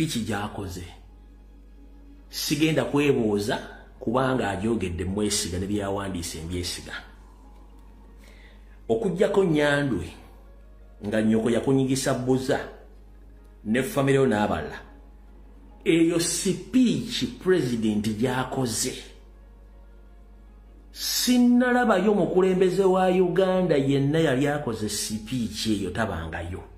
speech gyakoze sigenda kwebuuza kubanga ajoogedde mwesiga ne byawandiise mbyesiga okujjako Nyandwe nga nnyoko yakunyigisa bbuza ne famire n'abalala eyo speech president gyakoze sinnalabayo mukulembeze wa Uganda yenna yali akoze speech eyo tabangayo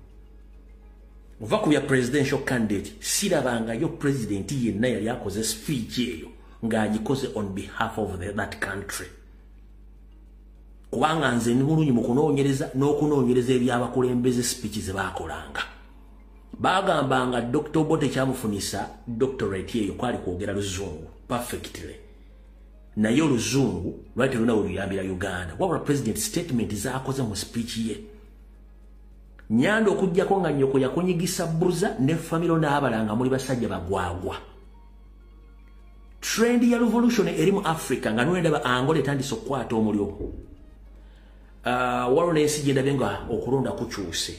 uva ku bya presidential candidate sirabangayo president yenna yali akoze speech eyo ng'agikoze on behalf of that country kubanga nze nibulungi mu kunoonyereza n'okunoonyereza ebyabakulembeze speech ze baakolanga bagambanga Dr. Obote kyamufunisa doctorate eyo kwali kwogera Luzungu perfectly naye Oluzungu lwali teruna oluyambira Uganda wabula president statement zaakoze mu speech ye Nyando okujjako nga nnyoko yakunyigisa bbuza ne famiro n'abalanga muli basajja bagwagwa trend ya revolution eri mu Africa nga nwendaba Angola etandise okukwata omulyo waliwo n'ensi gye ndabye nga okulonda kukyuse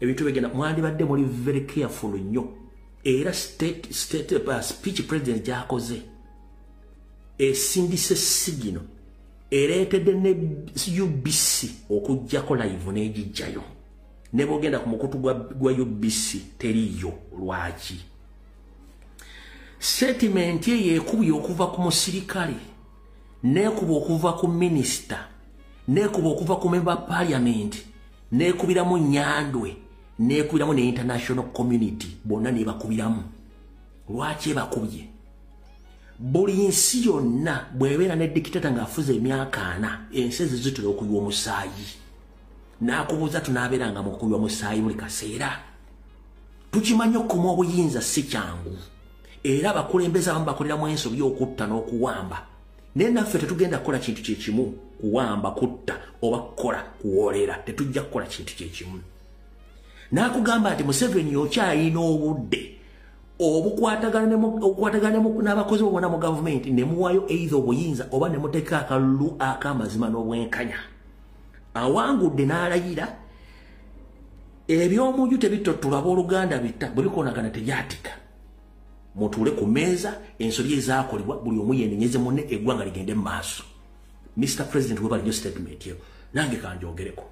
ebintu bigenda mwandibadde muli very careful nnyo era speech president gyakoze esindise sigino ereetedde ne UBC okujjako live n'egijjayo ne bogenda ku mukutu gwa UBC teriyo lwaki statement ye ekubye okuva ku musirikale n'ekuba okuva ku minister n'ekuba okuva ku member parliament n'ekubiramu Nyandwe n'ekubiramu ne international community bonna ne bakubiramu lwaki bakubye buli nsi yonna bw'ebeera ne dictator ng'afuze emyaka 4 ensi zitera okuyiwa omusaayi n'akubuuza tunaabeeranga mu kuyiwa musaayi buli kaseera tukimanyi okukuma obuyinza si kyangu era abakulembeze abamu bakoleramu ensobi y'okutta n'okuwamba naye naffe tetugenda kukola kintu kye kimu kuwamba kutta oba kukola kuwoolera tetujja kukola kintu kye kimu n'akugamba nti Museveni okyayina obudde obukwatagana n'abakozi bonna mu gavumenti ne muwayo either obuyinza oba ne muteeka akalulu ak'amazima n'obwenkanya awangudde n'alayira eby'omunju tebitotula abooluganda bitta bwe bikonagana tebyatika mutuule ku meeza ensobi ezaakolebwa buli omu yendenyeze munne eggwanga ligende mu maaso Mr. President weba liyo statement yo nange kanjogereko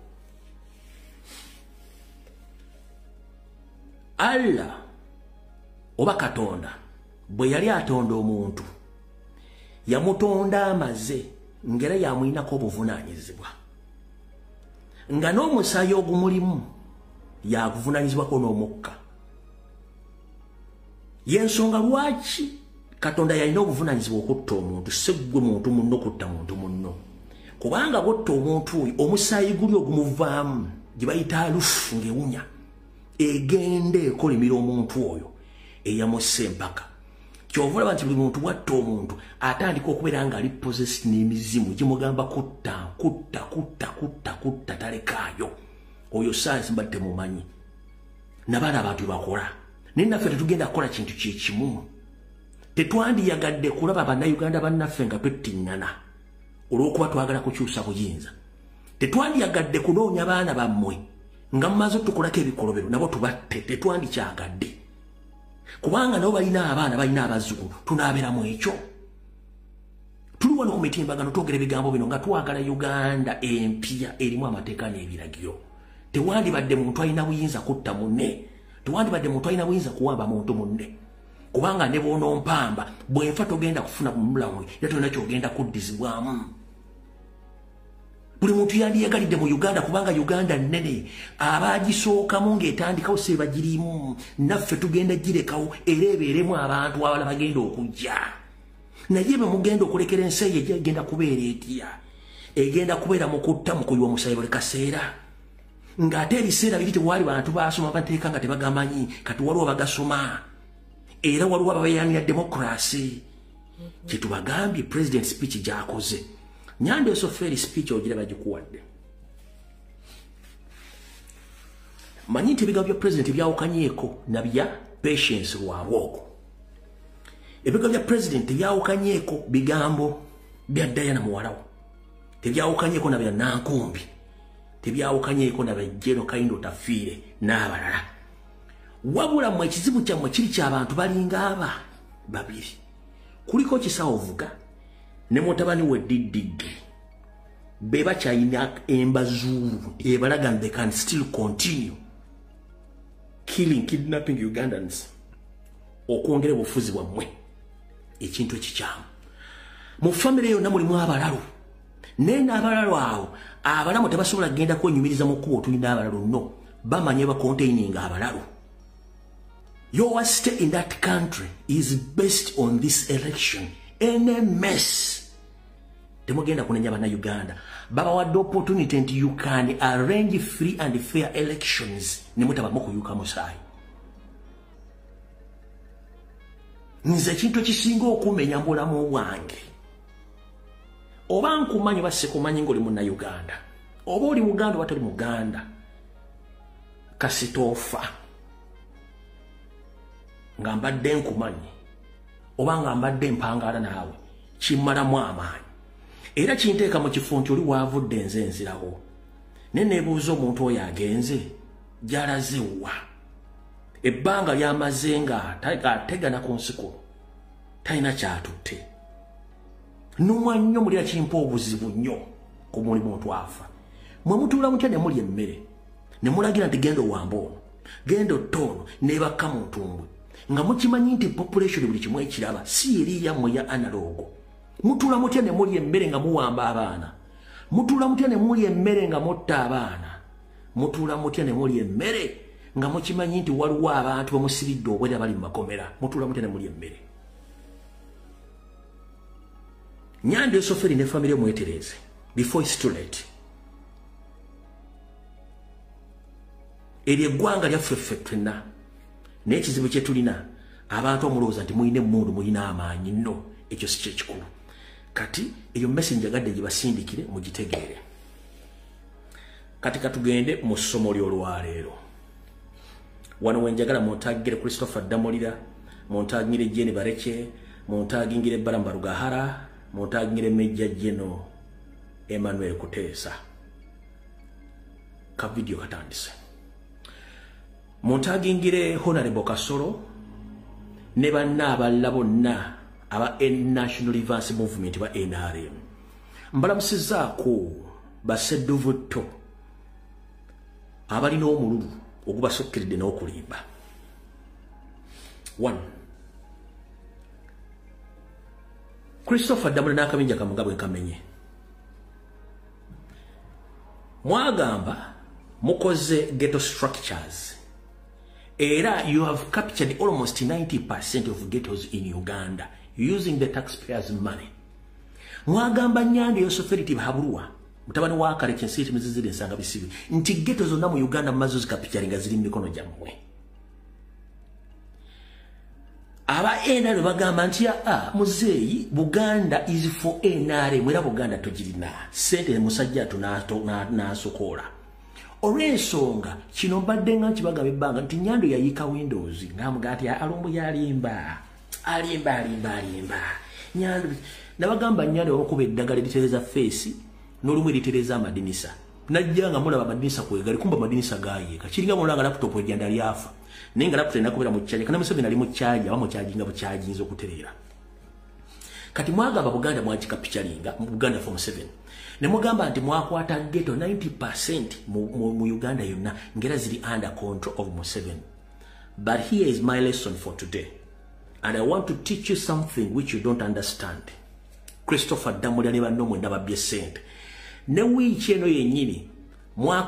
Allah oba Katonda bwe yali atonda omuntu yamutonda amaze ngera yamuyinako obuvunaanyizibwa nga n'omusaayi ogumulimu yaguvunaanyizibwako n'omukka yensonga lwaki Katonda yalina obuvunaanyizibwa okutta omuntu seggwe muntu munno kutta muntu munno kubanga bw'otta omuntu oyo omusaayi guli ogumuvaamu gye bayita alufu ng'ewunya egenda ekolimira omuntu oyo eyamusse empaka kyova olaba nti buli muntu bw'atta omuntu atandika okubeera nga ali possessed n'emizimu gimugamba kutta talekaayo oyo sayansi mbadde temumanyi nabaana abantu bakola naye naffe tetugenda kukola kintu kye kimu tetwandiyagadde kulaba bannayuganda bannaffe nga twettiŋŋana olw'okuba twagala kukyusa buyinza tetwandiyagadde kunoonya baana bammwe nga mumaze otukolako ebikolobero nabo tubatte tetwandikyagadde kubanga nabo balina abaana balina abazzukulu tunaabeeramu ekyo tuli wano ku mitimbagano twogera ebigambo bino nga twagala Uganda empya erimu amateeka n'ebiragiro tewandibadde muntu alina buyinza kutta munne tewandibadde muntu alina buyinza kuwamba muntu munne kubanga ne bw'onompamba bwenfa togenda kufuna bumulamu era tolina kyogenda kuddizibwamu buli muntu yandiyagalidde mu Uganda kubanga Uganda nnene abaagisookamu ng'etandikawo sebagirimu naffe tugenda girekawo era ebeeremu abantu abala bagenda okujja naye bwe mugenda okulekera ensi eyo egenda kubeera etya egenda kubeera mu kutta mu kuyiwa omusaayi buli kaseera ng'ate ebiseera biri tewaali bantu baasoma bateeka nga tebagamanyi kati waliwo bagasoma era waliwo ababeeyanira demokrasi kyetubagambye president speech gy'akoze Nyando esoferi speech ogira bagikuwadde manyi nti ebigambo bya president byawukanyeeko na bya patience lwabwoko ebigambo bya president byawukanyeeko bigambo bya Diana muwalawo tebyawukanyeeko na bya Nankumbi tebyawukanyeeko na bya Jeno Kaindo Tafiire n'abalala wabula mwe ekizibu kyammwe kiri ky'abantu balinga aba babiri kuliko Kisawo Vuga ne mutabani we Didigi beba kyayina embazulu ebalaga they can still continue kidnapping Ugandans okwongera obufuzi bwammwe ekintu ekikyamu mu family yonna mulimu abalalu nena abalalu awo abalamu tebasobola kugenda kwenyumiriza mu kkubo tulina abalalu no bamanye bacontaining abalalu. Your stay in that country is based on this election. Any mess temugenda kunenya bana Uganda baba wadde opportunity nti you can arrange free and fair elections nemutaba mukuyuka musaayi. Nze kintu kisinga okumenya mbulamu wange oba nkumanyi basse kumanyi ngoli munna Uganda oba oli Muganda watali Muganda kasitofa nga mbadde nkumanyi oba nga mbadde mpangala naawe kimalamu amaanyi era kinteeka mu kifo nti oli waavudde nze nzirawo neneebuuza omuntu oyo agenze gy'alaze wa ebbanga lyamaze nga ategana ku nsiko talina kyatutte numwa nnyo mulira kimpa obuzibu nnyo ku mulimu otwafa mwe mutuula mutya ne muli emmere ne mulagira nti genda owamba ono genda otoono neebakka mu ntumbwe nga mukimanyi nti population buli kimu ekiraba si eri yammwe ya analogo. Mutuula mutya ne muli emmere nga muwamba abaana mutuula mutya ne muli emmere nga mutta abaana mutuula mutya ne muli emmere nga mukimanyi nti waliwo abantu bamusibidde obwera bali mu makomera mutuula mutya ne muli emmere. Nyande Soferi ne family mwetereze before it's too late. Eri eggwanga lyaffe ffenna n'ekizibu kye tulina abantu omulowooza nti muyina emmundu muyina amaanyi nno ekyo si kyekikulu kati eyo mmesi njagadde gye basindikire mugitegeere. Kati katugende mu ssomo ly'olwaleero wano wenjagala muntagire Christopher Damulira muntagire Jeni Bareke muntagingire Baramba Rugahara muntagire Major General Emmanuel Kuteesa ka video katandise muntagingire Honorable Kasoro ne banna abalala bonna aba National Advance Movement ba NRM mbalamusizaako basedduvuto abalina omululu ogubasokkeredde n'okulimba. 1 Christopher Damulira n'akabinja kamugabwe nkamenye mwagamba mukoze ghetto structures era you have captured almost 90% of ghettos in Uganda using the taxpayers' money. Mwagamba Nyande Yosoferi Habulwa mutabani wa kale kyensiti mizizire nsanga bisibi nti ghetto zonna mu Uganda mazo zikapitalinga ziri mikono gyammwe. Aba NRM bagamba nti muzeeyi Buganda is for NRM mwera Buganda togirina sente musajja tunasokoola olw'ensonga kino mbadde nga kibaga bibbanga nti Nyando yayika Windows ngamuga ati alumbu yalimba Nyando nabagamba Nyando okuba eddagala litereza face n'olumu litereza amadinisa najja nga mulaba amadinisa kwegali kumba amadinisa gaayeka kiringa mulanga laptop ejjanda lyafa nenga laptop enakubira mu charge kana musebe nali mu charge aba mu charge nga bu charge nzo kuterera kati mwagamba Buganda mwakika pichalinga mu Buganda form 7 ne mugamba nti mwakwata ghetto 90% mu Uganda yonna ngera ziri under control of Museveni. But here is my lesson for today and I want to teach you something which you don't understand. Christopher Damulira ne banno mwenda babye sente ne wiiki eno yennyini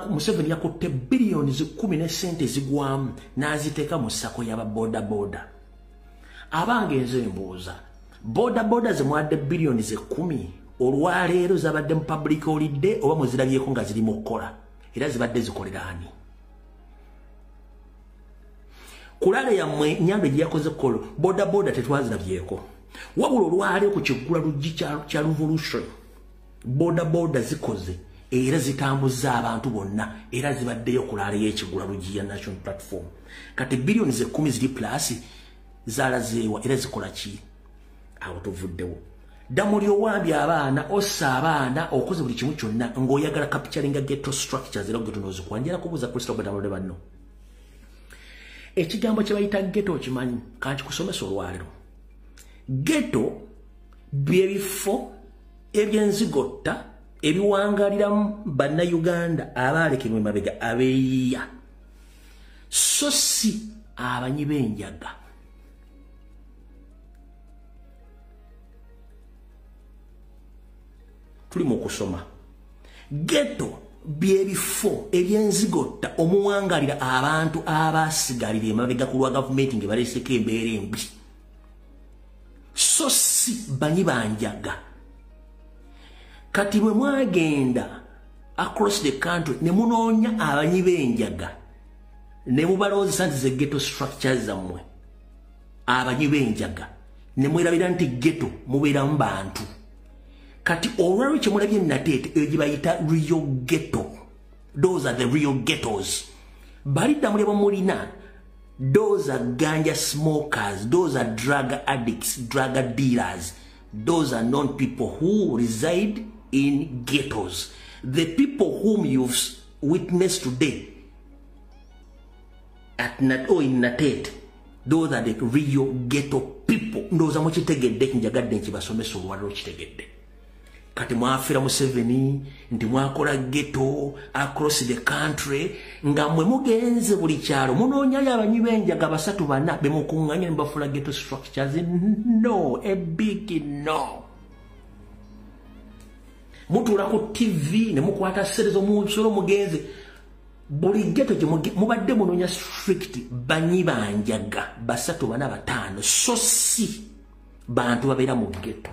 Museveni yakutte billioni 10 ne sente zigwamu n'aziteeka mu ssako y'aba boda abange nze mbuuza boda ze mwadde billioni 10 olwaleero zabadde mu public holiday oba muzirabyeko nga ziri mu kukola era zibadde zikolera ani kulale yammwe Nyando gye yakoze kolo boda tetwazirabyeko wabula olwaleero ku kiggula luggi kya revolution boda zikoze era zitambuza abantu bonna era zibaddeyo kulala y'ekigula luggi ya national platform kati billioni 10 ziri plus zalazeewa era zikola ki awo tuvuddewo. Damulira owambye abaana ossa abaana okoze buli kimu kyonna ng'oyagala capturinga ghetto structures era ghetto nozikwanjira kubuuza Christopher Damulira banno Ekigambo kye bayita ghetto kimanyi kanti kusomesa olwaliro. Ghetto byebifo ebyenzigotta ebiwangaliramu bannayuganda abaalekebwa emabega abeeyiya so si abanyi b'enjaga. Tuli mu kusoma. Ghetto byebifo ebyenzigotta omuwangalira abantu abasigalira emabega ku lwa gavumenti nge baleeseko embeera embi so si banyi banjaga. Kati bwe mwagenda across the country ne munoonya abanyi b'enjaga ne mubalowoozesa nti ze ghetto structures zammwe abanyi b'enjaga ne mwerabira nti ghetto mubeeramu bantu. Kati olwalwo kye mulabye nateete egye bayita real ghetto. Those are the real ghettos. Balidda muleba mulina. Those are ganja smokers. Those are drug addicts, drug dealers. Those are non people who reside in ghettos. The people whom you've witnessed today at Nat or in Natet, those are the real ghetto people. Those are much tegedde njagadde nkibasomesa olwalwo kitegedde. Kati mwafira Museveni nti mwakola ghetto across the country nga mwe mugenze buli kyalo munoonyayo abanyi b'enjaga basatu bana be mukuŋŋanya ne bafula ghetto structures. No, a big no. Mutuula ku TV ne mukwata serezo munsolo mugenze buli ghetto gye mubadde munoonya strict banyi banjaga basatu bana bataano so si bantu babeera mu ghetto.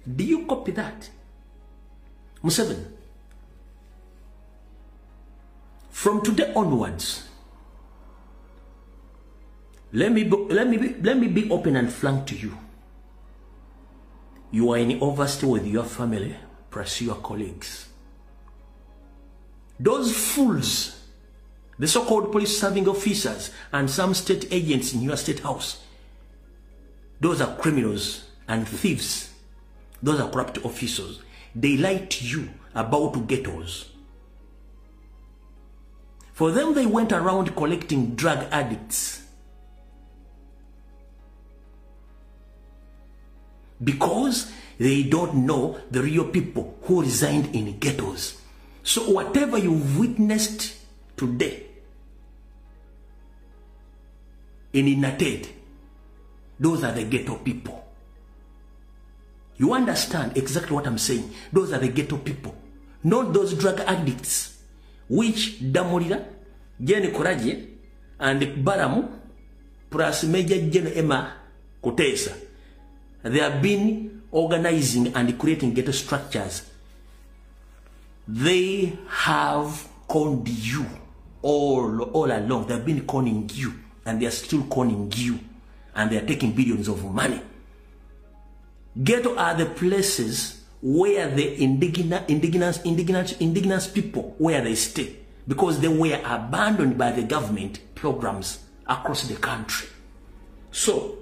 Do you copy that? Museveni. From today onwards, let me be open and frank to you. You are in overstay with your family, plus your colleagues. Those fools, the so-called police serving officers and some state agents in your state house, those are criminals and thieves. Those are corrupt officials. They lie to you about ghettos. For them, they went around collecting drug addicts. Because they don't know the real people who reside in ghettos. So whatever you've witnessed today in Inated, those are the ghetto people. You understand exactly what I'm saying. Those are the ghetto people. Not those drug addicts. Which Damolida, Jenny Koraje, and Baramu, plus Major General Emma Kotesa. They have been organizing and creating ghetto structures. They have conned you all along. They have been conning you. And they are still conning you. And they are taking billions of money. Ghetto are the places where the indigenous people, where they stay, because they were abandoned by the government programs across the country. So,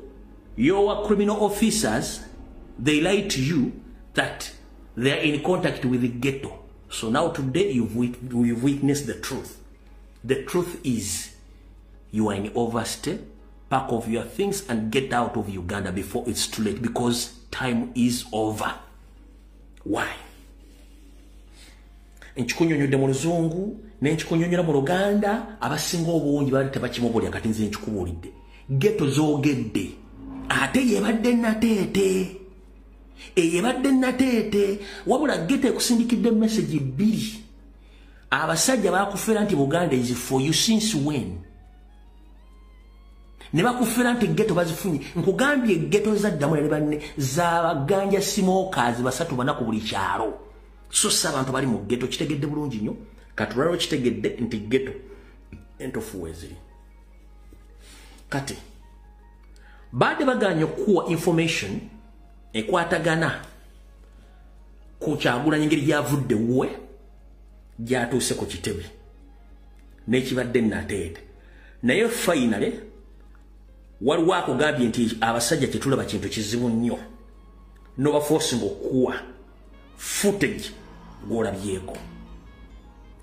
your criminal officers, they lie to you that they are in contact with the ghetto. So now today you've witnessed the truth. The truth is, you are in overstay. Pack up your things and get out of Uganda before it's too late, because time is over. Why? Enchikunyonyodde mu Luzungu n'enchikunyonyola mu Luganda abasinga obungi bali tebakimubulya kati nze enchikubuulidde. Ghetto zoogedde ate yebadde Nateete. Eyebadde Nateete wabula ghetto ekusindikidde message bbiri. Abasajja bakufera nti Buganda is for you since when? Ne bakufera nti ghetto bazifunye. Nkugambye ghetto za Damula ne banne z'abaganja smokers basatu bana ku buli kyalo. So abantu bali mu ghetto kitegedde bulungi nnyo. Katulalo kitegedde nti ghetto entofuwe ziri. Kati baade baganya okuwa information ekwatagana ku Kyagulanyi engeri gyavudde we gyatuuse ku kitebe n'ekibadde Nateete. Naye finally waliwo akugambye nti abasajja tetulaba kintu kizibu nnyo n'obaforcing okuwa footage gw'olabyeko.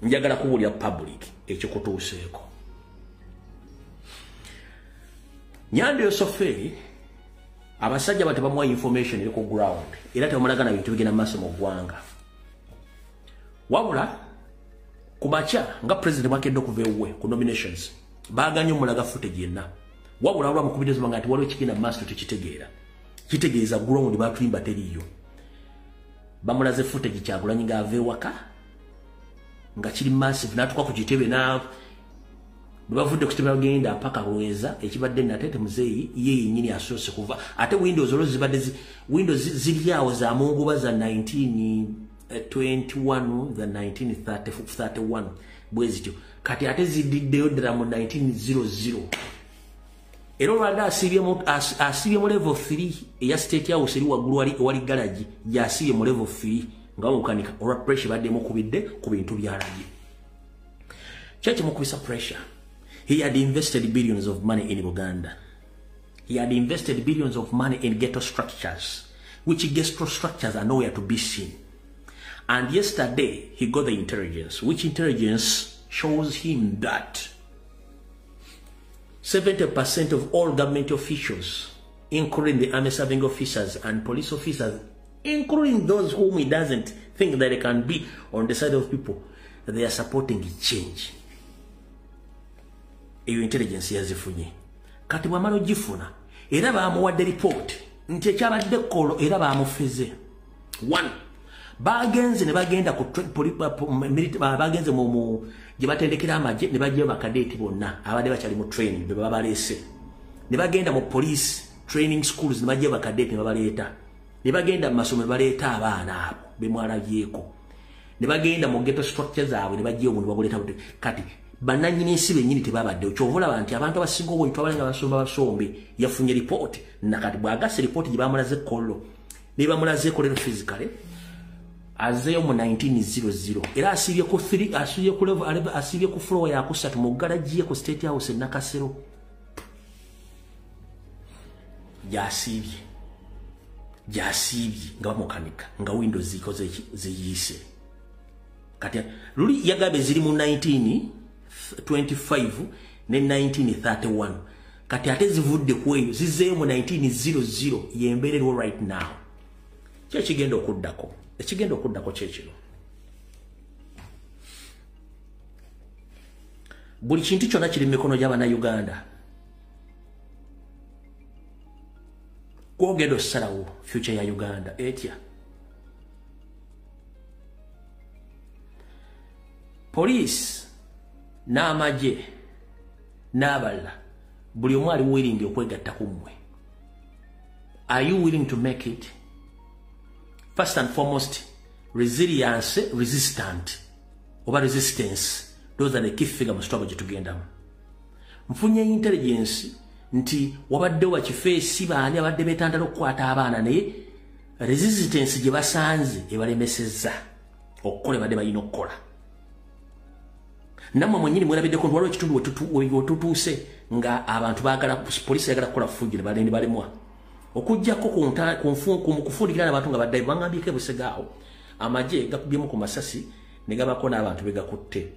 Njagala kubuulira public ekikutuuseeko. Nyando Yosoferi abasajja batebamuwa information eri ku ground era tebamulagana bintu bigenda maaso mu ggwanga wabula kumacha nga president wakedde okuva ewuwe ku nominations baganye omulaga footage yenna wabula olwa mukubidezo banga nti waliwo kigenda maaso tukitegeera kitegeeza ground batuyimba teriyo bamulaze footage Kyagulanyi nga ave waka nga kiri massive natuka ku kitebe na bavudde ku kitebe bagenda paka Lweza ekibadde natete muzeyi ye nyini asose kuva ate Windows olo zibadde Windows ziliyawo za munguba za 1921 the 1931 bwezityo kati ate zididdeyo ddala mu 1900 era olwalda asibye mu level 3 eya State House eri waggulu wali garage yasibye mu level 3 nga mukanika olwa pressure baddemu kubidde ku bintu byalagi kyaki mukubisa pressure. He had invested billions of money in Uganda. He had invested billions of money in ghetto structures, which ghetto structures are nowhere to be seen. And yesterday, he got the intelligence, which intelligence shows him that 70% of all government officials, including the army serving officers and police officers, including those whom he doesn't think that they can be on the side of people, they are supporting change. Eyo intelligence yazifunye kati bwamalo gifuna era bamuwadde report nti ekyabadde kolo era bamufeze 1 bagenze ne bagenda ku bagenze mu gye batendekera amaje ne bajja bakadeti bonna abadde bakyali mu training beba balese ne bagenda mu police training schools ne bajja bakadeti ne babaleeta ne bagenda mu masomo baleeta abaana abo bemwalabyeko ne bagenda mu ghetto structures abo ne bajja omuntu babuleeta kati bananyini nsibe nyini tebabadde okyovola bantu abantu abasinga obuntu abalenga basombe yafunye report nakati bwagase report gye bamulaze kollo ne bamulaze kolero physically azeyo mu 1900 era asibye ku 3 asibye ku level asibye ku floor ya kusatu mu garage ku State House nakasero jasibye nga bamukanika nga Windows zikoze ziyise kati luli yagabe ziri mu 1925 ne 1931 kati ate zivudde kweyo zizeyo mu 1900 yembererwa right now kye kigenda okuddako kyekino buli kintu kyonna kiri mu mikono gy'abana Uganda kwogenda osalawo future ya Uganda etya police n'amaje n'abala buli omu ali willing okwegatta ku mmwe. Are you willing to make it? First and foremost, resilience, resistant, over resistance. Those are the key figures mu struggle gye tugendamu. Mfunye intelligence nti wabadde wa kifeesi baani abadde betandala okukwata abaana naye resistance gye basanze ebalemesezza okukola badde balina okukola. Namwe mwenyini mwerabiddeko nti waliwo ekitundu wetutuuse nga abantu baagala poliisi yagala kukola fujjo ne baleni balemwa okujjako kufundikira n'abantu nga baddayo baŋŋambyeko ebusegaawo amagye gakubyemu ku masasi ne gabako n'abantu be gakutte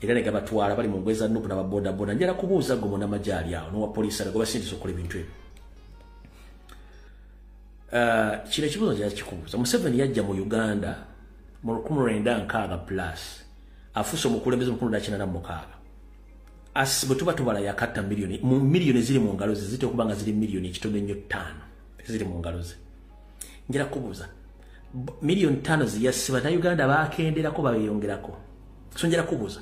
era ne gabatwala bali mu ngweza nupu n'ababodaboda njala kubuuza gwe munamagye ali awo n'owa poliisi alaga basindisa okukola ebintu ebyo. Kino ekibuuzo kyali kikubuuza. Museveni yajja mu Uganda mu 1960+ afuuse omukulembeze mukulu na 86 bwe tuba tubala yakatta miliyoni ziri mu ngalo ze zite okuba nga ziri miliyoni 5 ziri mu ngalo ze. Njala kubuuza miliyoni 5 ziyasi Uganda baakenderako babeyongerako. So njala kubuuza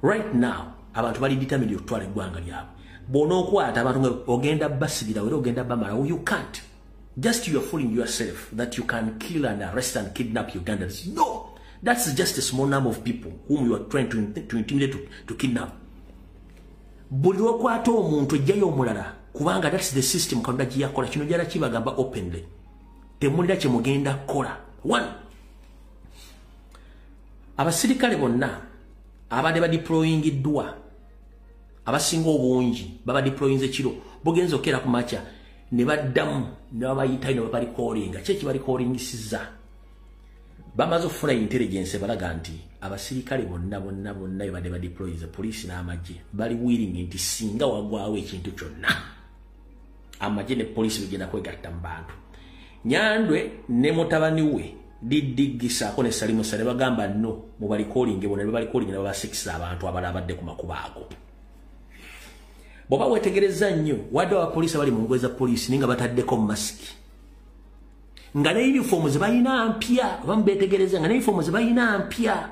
right now abantu bali determined okutwala eggwanga lyabwe bona okwata abantu nga ogenda basibira wera ogenda bamala. You can't. Just you are fooling yourself that you can kill and arrest and kidnap Ugandans. No, that's just a small number of people whom you are trying to intimidate to kidnap. Buli okwata omuntu ejjayo omulala kubanga that's the system Katonda gye yakola. Kino jala kibagamba openly temulira kye mugenda kola. 1 abasirikale bonna abadde badeployingiddwa abasinga obungi baba deployinze kiro bugenza okera ku macha ne baddamu ne babayita ino bali callinga kye kibali callingisiza bamaze okufuna intelligence balaga nti abasirikale bonna badde badeployize police n'amagye bali willing nti singa wagwawo ekintu kyonna amagye ne poliisi bigenda kwegatta mu bantu. Nyandwe ne mutabani we diddigisaako ne Salimu Sale bagamba no mu balikolinge bonna ne balikolinge ne babasikisa abantu abalabadde ku makuba ago. Boba wetegereza nnyo wadde abapoliisi abali mu ngoye za poliisi ninga bataddeko masiki. Nga ne uniform ze balina mpya bambetegereza nga ne uniform ze balina mpya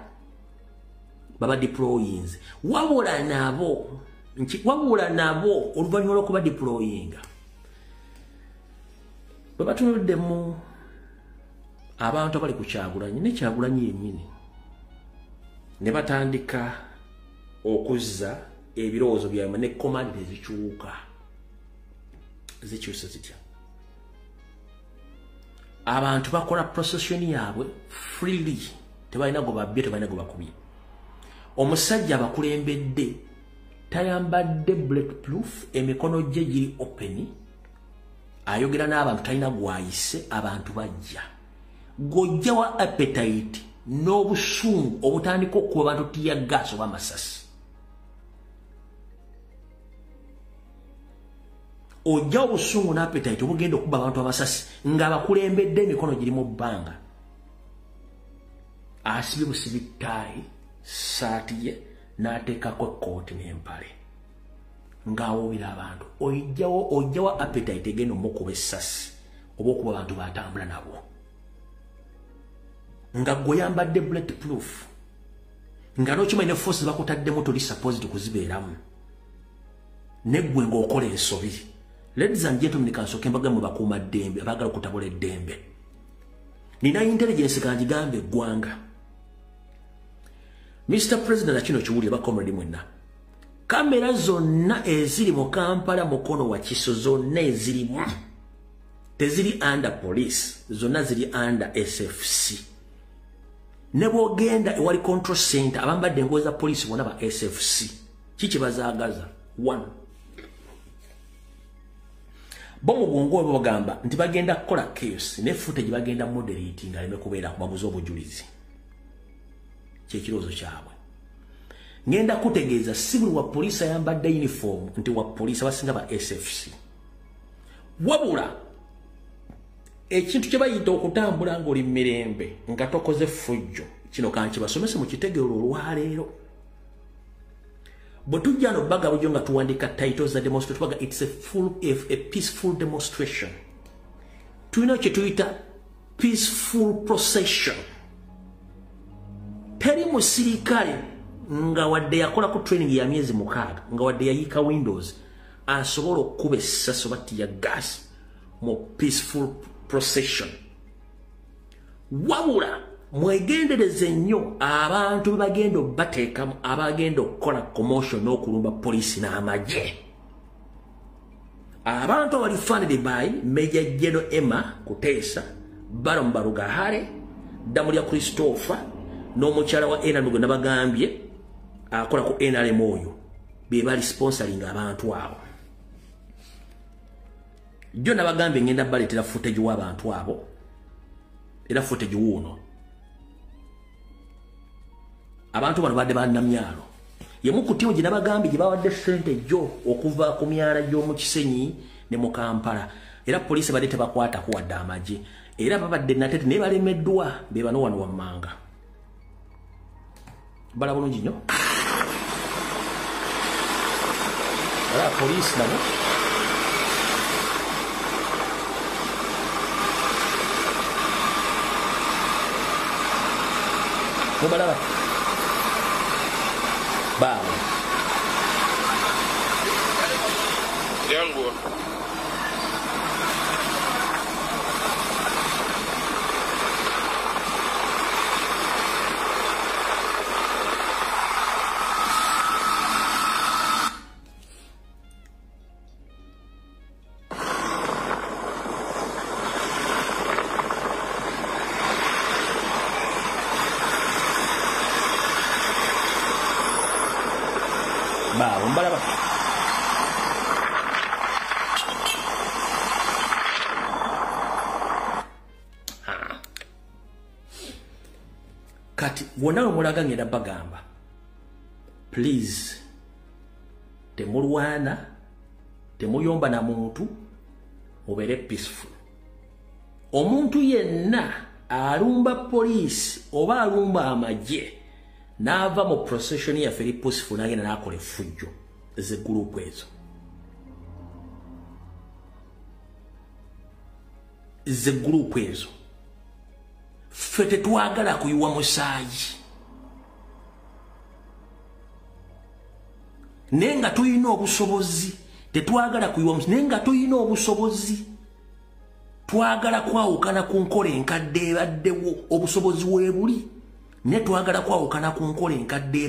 baba deployings wabula nabo oluvannyuma lw'okuba deployinga baba tunuddemu abantu abali ku Kyagulanyi ne Kyagulanyi yennyini ne batandika okuzza ebirowoozo byabwe ne komandi zikyusa zitya. Abantu bakola procession yaabwe freely tebalina go babbye tebalina go bakubye. Omusajja abakulembedde tayambadde bulletproof emikono gye giri open ayogera n'abantu talina gwayise abantu bajja gojja wa appetite n'obusungu obutandika okuba abantu tiyaggaasa oba amasasi. Ojja obusungu n'appetite obugenda okuba abantu amasasi ng'abakulembedde emikono giri mu bbanga. Asibye busibitaayi saati ye n'ateekako ekkooti n'empale ng'awoobera abantu. Ojjawa appetite egenda omukuba essasi oba okuba abantu batambula nabo nga gwe yambadde bulletproof nga n'okimanyi ne force bakutaddemu toli supposed kuzibeeramu neggwe ng'okola ensobi. Ladies and gentlemen, kansoke mbaga mu bakuuma ddembe abaagala okutabula eddembe. Nina intelligence kanjigambe eggwanga. Mr. President akino kiwulire bakomredi mwenna. Kamera zonna eziri mu Kampala mukono wa Kiso zonna ezirimu teziri under police, zonna ziri under SFC. Ne bw'ogenda ewali control center abambadde engoye za police bonna ba SFC. Kiki bazaagaza? 1. Bomu bwongo bwe bagamba nti bagenda kukola chaos ne footage bagenda moderating aleme kubeera kubabuza obujulizi. Kyekirowoozo kyabwe. Ngenda kutegeeza si buli wa poliisi ayambadde uniform nti wa poliisi abasinga ba SFC. Wabula ekintu kye bayita okutambula ng'oli mirembe nga tokoze fujjo kino kankibasomese mu kitegeero olwaleero. Bwe tujja no baga bujo nga tuwandika titles za demonstration baga it's a peaceful demonstration. Tulina kye tuyita peaceful procession. Teri musirikale nga wadde yakola ku training ya myezi 6 nga wadde yayika Windows asobola okuba essasi oba tiya gas mu peaceful procession. Wabula mwegendereze nnyo abantu be bagenda bateekamu abagenda okukola commotion n'okulumba poliisi n'amagye. Abantu abali funded by Major General Emma Kuteesa, Baron Barugahare, Damulya Christopher n'omukyala wa Enamugo nabagambye akola ku NRM oyo be bali sponsoring abantu abo. Jjo nabagambye ngenda baleetera footage w'abantu abo era footage wuuno. Abantu bano badde bannamyalo yemu kutiwo gye nabagambye gye bawadde ssente jjo okuva ku myala gy'omu Kisenyi ne mu Kampala era poliisi badde tebakwatako wadde amagye era babadde natete naye balemeddwa be bano wano wammanga. Bala bulungi nnyo era poliisi nabo mubalaba bawe yangu mbalaba kati wona omulaga ngenda bagamba please temulwana temuyomba na muntu obere peaceful. Omuntu yenna alumba police oba alumba amagye n'ava mu procession ya feri peaceful n'agenda n'akola effujjo ze group ezo. Ze group ezo. Ffe tetwagala kuyiwa musaayi. Nenga tuyina obusobozi. Tetwagala kuyiwa musaayi. Nenga tuyina obusobozi. Twagala kwawukana ku nkola enkadde ebaddewo obusobozi weebuli. Ne twagala kwawukana ku nkola enkadde